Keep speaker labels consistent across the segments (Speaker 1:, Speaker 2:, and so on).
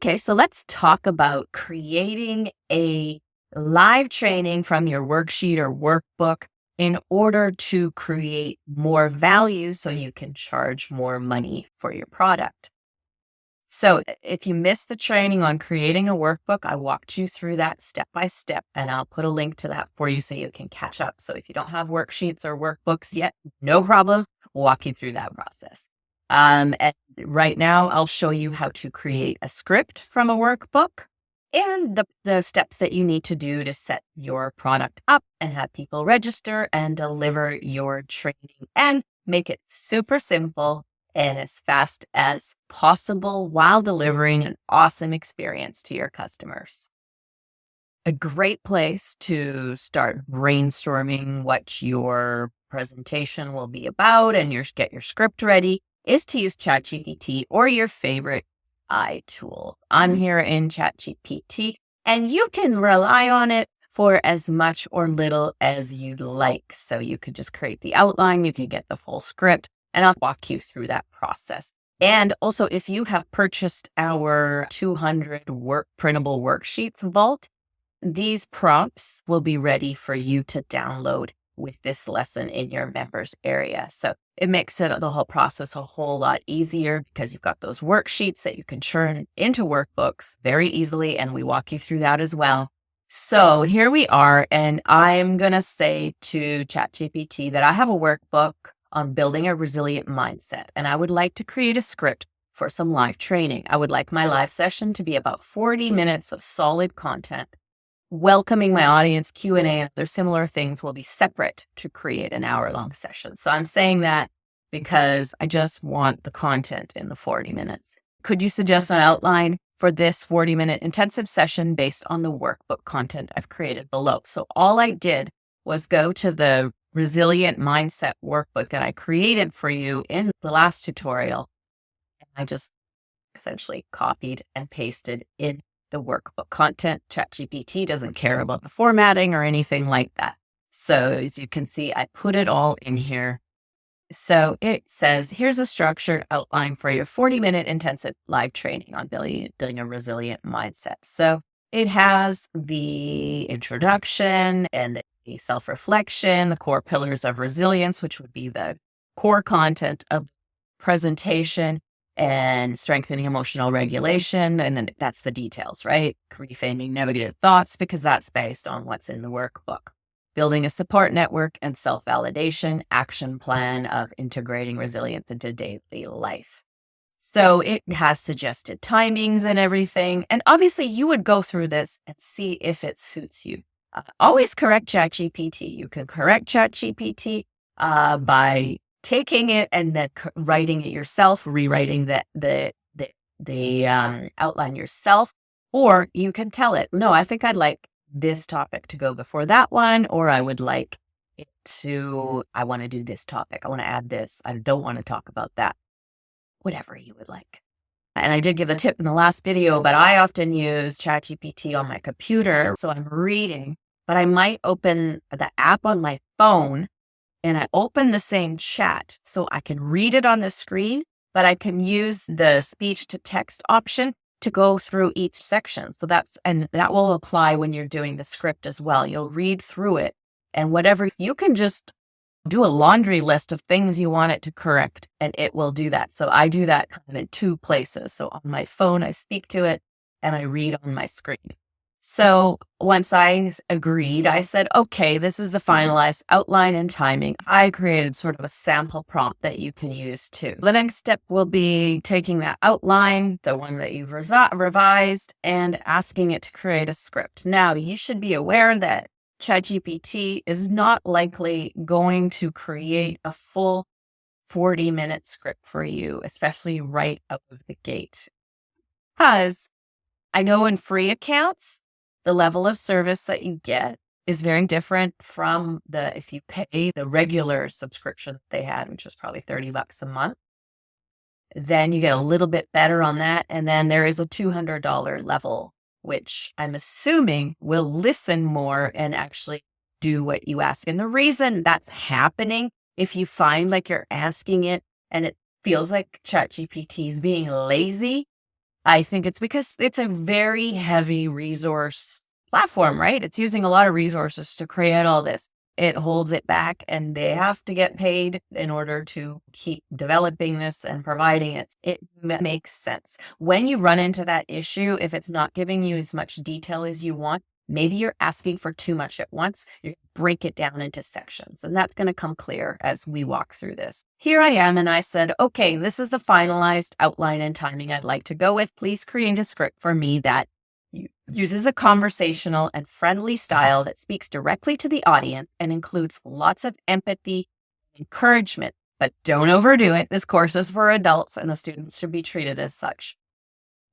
Speaker 1: Okay, so let's talk about creating a live training from your worksheet or workbook in order to create more value so you can charge more money for your product. So if you missed the training on creating a workbook, I walked you through that step by step, and I'll put a link to that for you so you can catch up. So if you don't have worksheets or workbooks yet, no problem. We'll walk you through that process. And right now, I'll show you how to create a script from a workbook and the steps that you need to do to set your product up and have people register and deliver your training and make it super simple and as fast as possible while delivering an awesome experience to your customers. A great place to start brainstorming what your presentation will be about and get your script ready is to use ChatGPT or your favorite AI tool. I'm here in ChatGPT, and you can rely on it for as much or little as you'd like. So you could just create the outline, you could get the full script, and I'll walk you through that process. And also, if you have purchased our 200 printable worksheets vault, these prompts will be ready for you to download with this lesson in your members area. So it makes the whole process a whole lot easier because you've got those worksheets that you can turn into workbooks very easily. And we walk you through that as well. So here we are. And I'm going to say to ChatGPT that I have a workbook on building a resilient mindset. And I would like to create a script for some live training. I would like my live session to be about 40 minutes of solid content. Welcoming my audience, Q&A, and other similar things will be separate to create an hour-long session. So I'm saying that because I just want the content in the 40 minutes. Could you suggest an outline for this 40-minute intensive session based on the workbook content I've created below? So all I did was go to the Resilient Mindset workbook that I created for you in the last tutorial. And I just essentially copied and pasted in the workbook content. ChatGPT doesn't care about the formatting or anything like that. So as you can see, I put it all in here. So it says, here's a structured outline for your 40-minute intensive live training on building a resilient mindset. So it has the introduction and the self-reflection, the core pillars of resilience, which would be the core content of the presentation, and strengthening emotional regulation. And then that's the details, right? Reframing negative thoughts, because that's based on what's in the workbook. Building a support network and self-validation, action plan of integrating resilience into daily life. So it has suggested timings and everything. And obviously you would go through this and see if it suits you. Always correct ChatGPT. You can correct ChatGPT by taking it and then writing it yourself, rewriting the outline yourself, or you can tell it, no, I think I'd like this topic to go before that one, or I would like it to, I want to do this topic. I want to add this. I don't want to talk about that. Whatever you would like. And I did give a tip in the last video, but I often use ChatGPT on my computer. So I'm reading, but I might open the app on my phone and I open the same chat so I can read it on the screen, but I can use the speech to text option to go through each section. So that will apply when you're doing the script as well. You'll read through it and whatever, you can just do a laundry list of things you want it to correct and it will do that. So I do that kind of in two places. So on my phone, I speak to it and I read on my screen. So once I agreed, I said, okay, this is the finalized outline and timing. I created sort of a sample prompt that you can use too. The next step will be taking that outline, the one that you've revised, and asking it to create a script. Now, you should be aware that ChatGPT is not likely going to create a full 40-minute script for you, especially right out of the gate. Because I know in free accounts, the level of service that you get is very different from if you pay the regular subscription that they had, which is probably $30 a month. Then you get a little bit better on that. And then there is a $200 level, which I'm assuming will listen more and actually do what you ask. And the reason that's happening, if you find like you're asking it and it feels like ChatGPT is being lazy, I think it's because it's a very heavy resource platform, right? It's using a lot of resources to create all this. It holds it back, and they have to get paid in order to keep developing this and providing it. Makes sense. When you run into that issue, if it's not giving you as much detail as you want, maybe you're asking for too much at once. You break it down into sections, and that's going to come clear as we walk through this. Here I am, and I said, okay, this is the finalized outline and timing I'd like to go with. Please create a script for me that uses a conversational and friendly style that speaks directly to the audience and includes lots of empathy, encouragement, but don't overdo it. This course is for adults, and the students should be treated as such.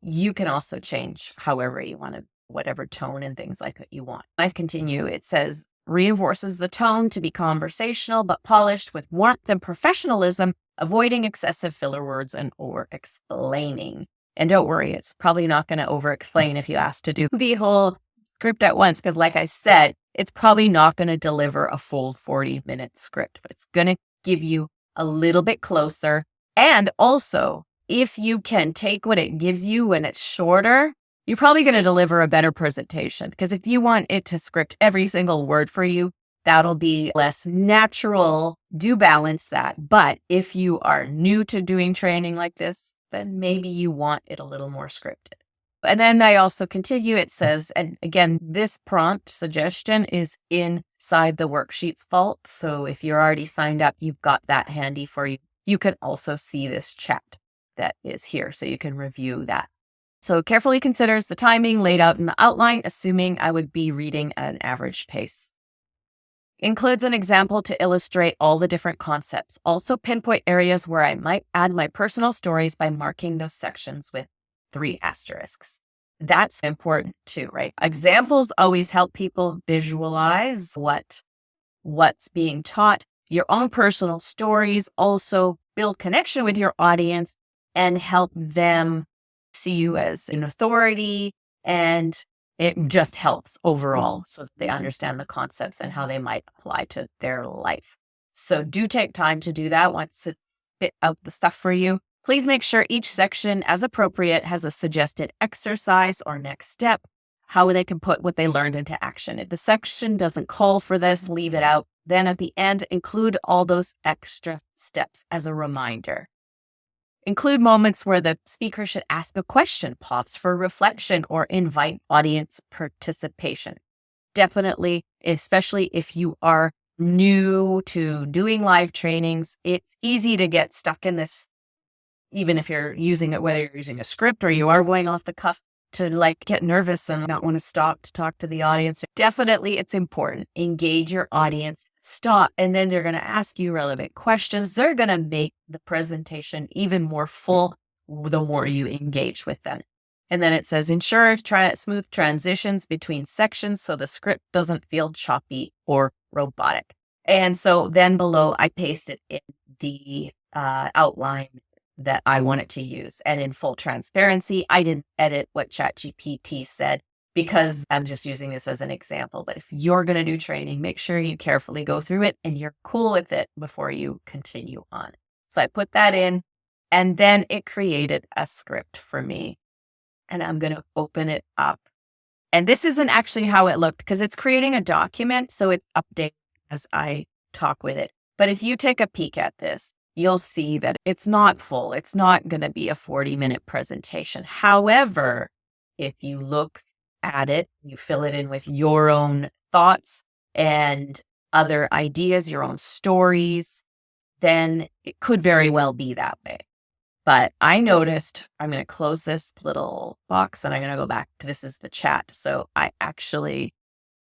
Speaker 1: You can also change however you want to, whatever tone and things like that you want. I continue. It says, reinforces the tone to be conversational but polished with warmth and professionalism, avoiding excessive filler words and over-explaining. And don't worry, it's probably not going to over-explain if you ask to do the whole script at once, because like I said, it's probably not going to deliver a full 40-minute script, but it's going to give you a little bit closer. And also, if you can take what it gives you when it's shorter, you're probably going to deliver a better presentation, because if you want it to script every single word for you, that'll be less natural. Do balance that. But if you are new to doing training like this, then maybe you want it a little more scripted. And then I also continue. It says, and again, this prompt suggestion is inside the worksheets vault. So if you're already signed up, you've got that handy for you. You can also see this chat that is here, so you can review that. So carefully considers the timing laid out in the outline, assuming I would be reading at an average pace. Includes an example to illustrate all the different concepts. Also pinpoint areas where I might add my personal stories by marking those sections with 3 asterisks. That's important too, right? Examples always help people visualize what's being taught. Your own personal stories also build connection with your audience and help them see you as an authority, and it just helps overall so that they understand the concepts and how they might apply to their life. So do take time to do that once it's spit out the stuff for you. Please make sure each section, as appropriate, has a suggested exercise or next step, how they can put what they learned into action. If the section doesn't call for this, leave it out. Then at the end, include all those extra steps as a reminder. Include moments where the speaker should ask a question, pause for reflection, or invite audience participation. Definitely, especially if you are new to doing live trainings, it's easy to get stuck in this, even if you're using it, whether you're using a script or you are going off the cuff, to like get nervous and not want to stop to talk to the audience. Definitely, it's important. Engage your audience, stop, and then they're going to ask you relevant questions. They're going to make the presentation even more full the more you engage with them. And then it says, ensure smooth transitions between sections so the script doesn't feel choppy or robotic. And so then below, I pasted in the outline that I wanted to use. And in full transparency, I didn't edit what ChatGPT said because I'm just using this as an example. But if you're going to do training, make sure you carefully go through it and you're cool with it before you continue on. So I put that in, and then it created a script for me. And I'm going to open it up. And this isn't actually how it looked because it's creating a document, so it's updated as I talk with it. But if you take a peek at this, you'll see that it's not full. It's not going to be a 40-minute presentation. However, if you look at it, you fill it in with your own thoughts and other ideas, your own stories, then it could very well be that way. But I noticed, I'm going to close this little box and I'm going to go back to, this is the chat. So I actually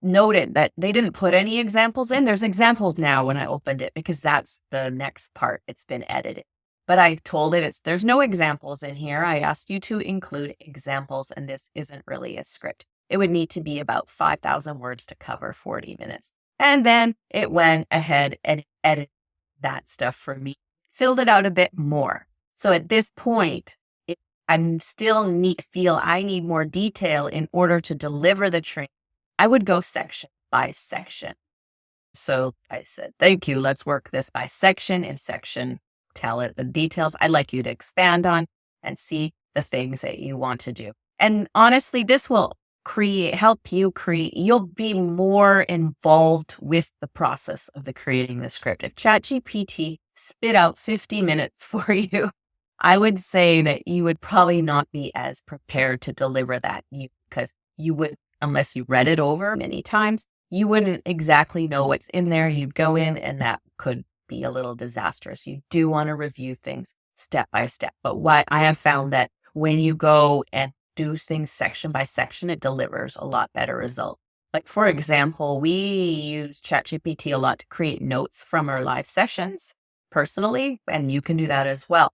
Speaker 1: noted that they didn't put any examples in. There's examples now when I opened it because that's the next part. It's been edited. But I told it there's no examples in here. I asked you to include examples, and this isn't really a script. It would need to be about 5,000 words to cover 40 minutes. And then it went ahead and edited that stuff for me, filled it out a bit more. So at this point, I need more detail in order to deliver the training. I would go section by section. So I said, thank you. Let's work this by section. In section, tell it the details I'd like you to expand on and see. the things that you want to do. And honestly, this will help you create, you'll be more involved with the process of the creating the script. If ChatGPT spit out 50 minutes for you, I would say that you would probably not be as prepared to deliver that because you would, unless you read it over many times, you wouldn't exactly know what's in there. You'd go in and that could be a little disastrous. You do want to review things step by step. But what I have found that when you go and do things section by section, it delivers a lot better result. Like, for example, we use ChatGPT a lot to create notes from our live sessions personally, and you can do that as well.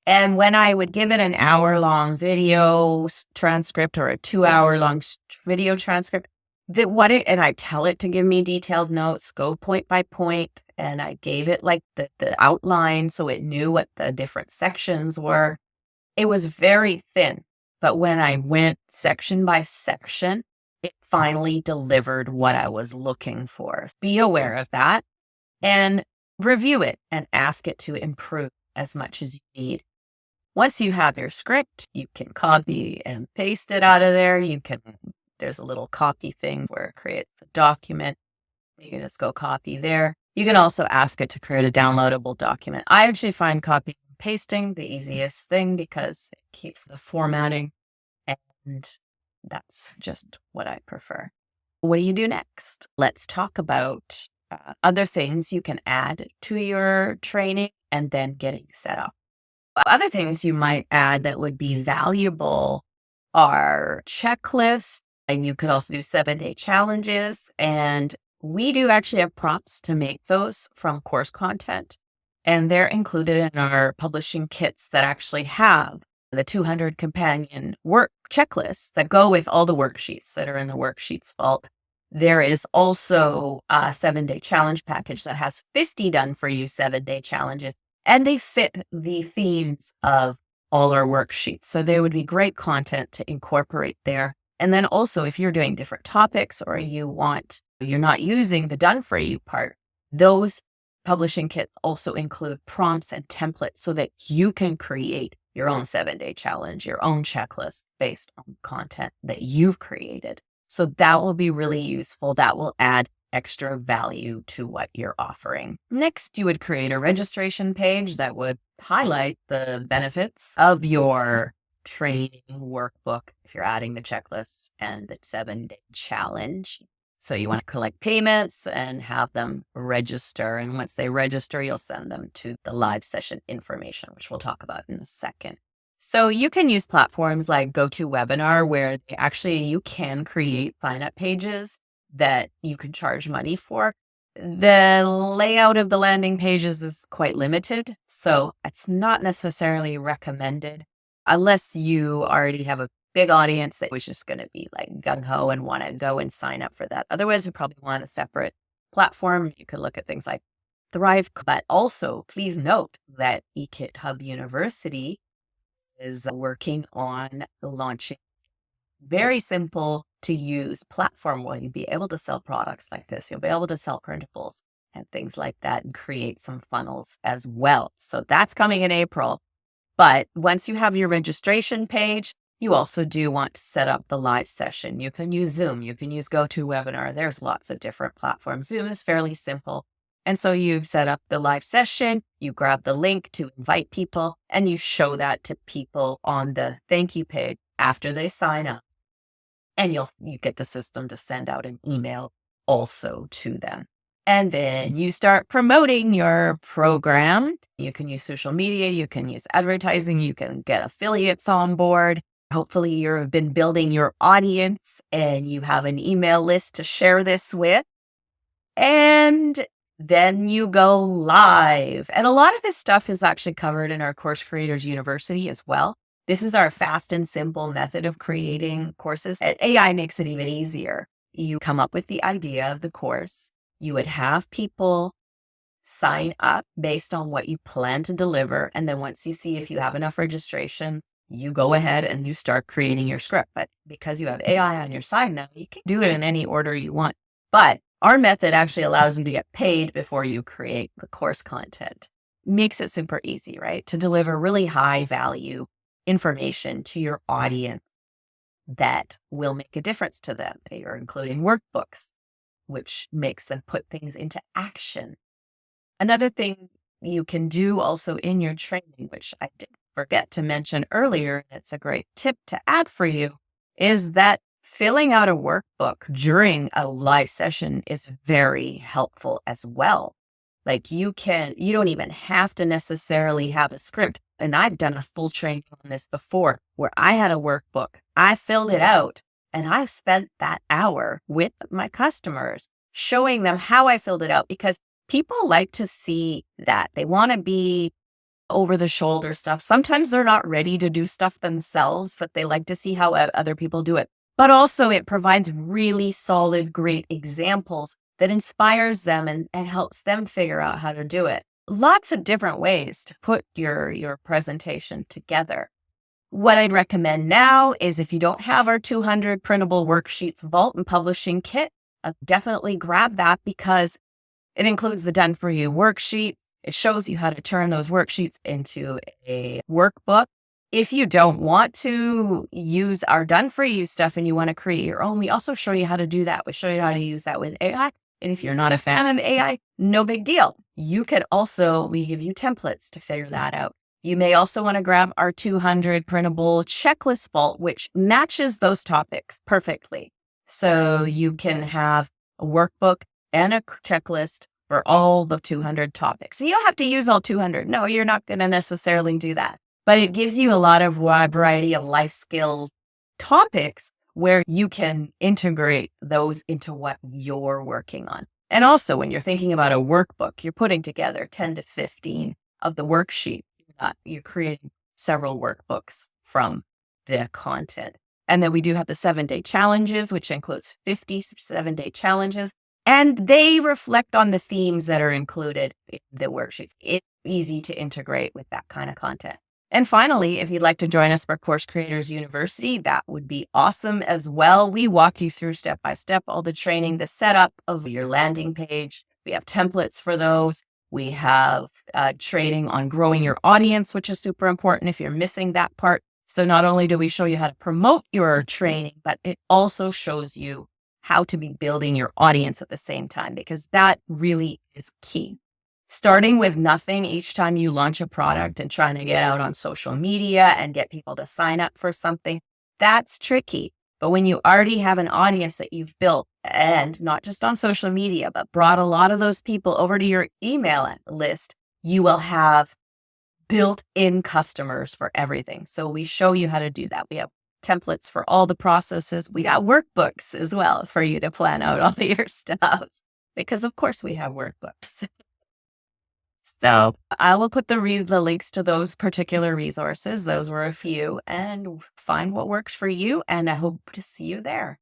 Speaker 1: And when I would give it an hour-long video transcript or a 2-hour-long video transcript, and I tell it to give me detailed notes, go point by point, and I gave it like the outline so it knew what the different sections were. It was very thin, but when I went section by section, it finally delivered what I was looking for. Be aware of that and review it and ask it to improve as much as you need. Once you have your script, you can copy and paste it out of there. There's a little copy thing where it creates the document. You can just go copy there. You can also ask it to create a downloadable document. I actually find copying and pasting the easiest thing because it keeps the formatting, and that's just what I prefer. What do you do next? Let's talk about other things you can add to your training and then getting set up. Other things you might add that would be valuable are checklists, and you could also do 7-day challenges. And we do actually have prompts to make those from course content, and they're included in our publishing kits that actually have the 200 companion work checklists that go with all the worksheets that are in the worksheets vault. There is also a 7-day challenge package that has 50 done for you 7-day challenges, and they fit the themes of all our worksheets. So they would be great content to incorporate there. And then also, if you're doing different topics or you're not using the done for you part, those publishing kits also include prompts and templates so that you can create your own 7-day challenge, your own checklist based on content that you've created. So that will be really useful. That will add extra value to what you're offering. Next, you would create a registration page that would highlight the benefits of your training workbook if you're adding the checklists and the 7-day challenge. So you want to collect payments and have them register. And once they register, you'll send them to the live session information, which we'll talk about in a second. So you can use platforms like GoToWebinar where you can create sign-up pages that you can charge money for. The layout of the landing pages is quite limited, so it's not necessarily recommended unless you already have a big audience that was just going to be like gung-ho and want to go and sign up for that. Otherwise, you probably want a separate platform. You could look at things like Thrive, but also please note that eKit Hub University is working on launching very simple to use platform where you'll be able to sell products like this. You'll be able to sell printables and things like that and create some funnels as well. So that's coming in April. But once you have your registration page, you also do want to set up the live session. You can use Zoom. You can use GoToWebinar. There's lots of different platforms. Zoom is fairly simple. And so you set up the live session, you grab the link to invite people, and you show that to people on the thank you page after they sign up. And you get the system to send out an email also to them. And then you start promoting your program. You can use social media, you can use advertising, you can get affiliates on board. Hopefully you've been building your audience and you have an email list to share this with. And then you go live. And a lot of this stuff is actually covered in our Course Creators University as well. This is our fast and simple method of creating courses. And AI makes it even easier. You come up with the idea of the course. You would have people sign up based on what you plan to deliver. And then once you see if you have enough registrations, you go ahead and you start creating your script. But because you have AI on your side now, you can do it in any order you want. But our method actually allows you to get paid before you create the course content. Makes it super easy, right? To deliver really high value information to your audience that will make a difference to them. You're including workbooks, which makes them put things into action. Another thing you can do also in your training, which I did forget to mention earlier, and it's a great tip to add for you, is that filling out a workbook during a live session is very helpful as well. Like you don't even have to necessarily have a script. And I've done a full training on this before where I had a workbook. I filled it out and I spent that hour with my customers showing them how I filled it out because people like to see that. They want to be over the shoulder stuff. Sometimes they're not ready to do stuff themselves, but they like to see how other people do it. But also it provides really solid, great examples that inspires them and helps them figure out how to do it. Lots of different ways to put your presentation together. What I'd recommend now is if you don't have our 200 printable worksheets vault and publishing kit, definitely grab that because it includes the done for you worksheets. It shows you how to turn those worksheets into a workbook. If you don't want to use our done for you stuff and you want to create your own, we also show you how to do that. We show you how to use that with AI. And if you're not a fan of AI, no big deal. We give you templates to figure that out. You may also want to grab our 200 printable checklist vault, which matches those topics perfectly. So you can have a workbook and a checklist for all the 200 topics. So you don't have to use all 200. No, you're not going to necessarily do that. But it gives you a lot of wide variety of life skills topics where you can integrate those into what you're working on. And also when you're thinking about a workbook, you're putting together 10 to 15 of the worksheet. You're creating several workbooks from the content. And then we do have the 7-day challenges, which includes 50 7-day challenges. And they reflect on the themes that are included in the worksheets. It's easy to integrate with that kind of content. And finally, if you'd like to join us for Course Creators University, that would be awesome as well. We walk you through step by step all the training, the setup of your landing page. We have templates for those. We have training on growing your audience, which is super important if you're missing that part. So not only do we show you how to promote your training, but it also shows you how to be building your audience at the same time, because that really is key. Starting with nothing each time you launch a product and trying to get out on social media and get people to sign up for something, that's tricky. But when you already have an audience that you've built, and not just on social media, but brought a lot of those people over to your email list, you will have built-in customers for everything. So we show you how to do that. We have templates for all the processes. We got workbooks as well for you to plan out all your stuff, because of course we have workbooks. So I will put the links to those particular resources. Those were a few, and find what works for you. And I hope to see you there.